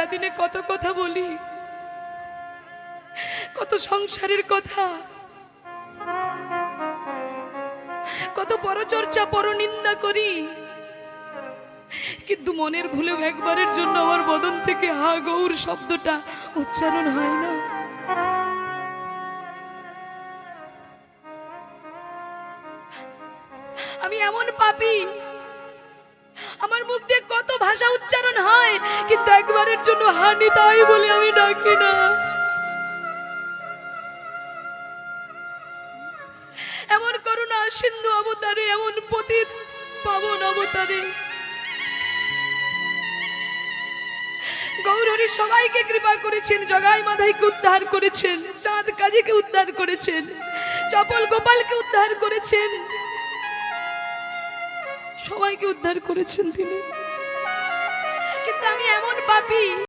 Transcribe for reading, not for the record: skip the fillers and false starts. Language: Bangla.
সারাদিনে কত কথা বলি, কত সংসারের কথা, কত পরচর্চা পরনিন্দা করি, কিন্তু মনের ভুলেও একবারের জন্য আমার বদন থেকে হা গৌর শব্দটা উচ্চারণ হয় না। আমি এমন পাপী, আমার মুখ দিয়ে কত ভাষা উচ্চারণ হয়, কিন্তু একবারের জন্য হানি তাই বলে আমি ডাকি না। এমন করুণা সিন্ধু অবতারে, এমন পতিত পাবন অবতারে গৌরহরি সবাইকে কৃপা করেছেন, জগাই মাধাইকে উদ্ধার করেছেন, চাঁদ কাজীকে উদ্ধার করেছেন, চপল গোপালকে উদ্ধার করেছেন, সবাইকে উদ্ধার করেছেন তিনি। কিন্তু আমি এমন পাপী,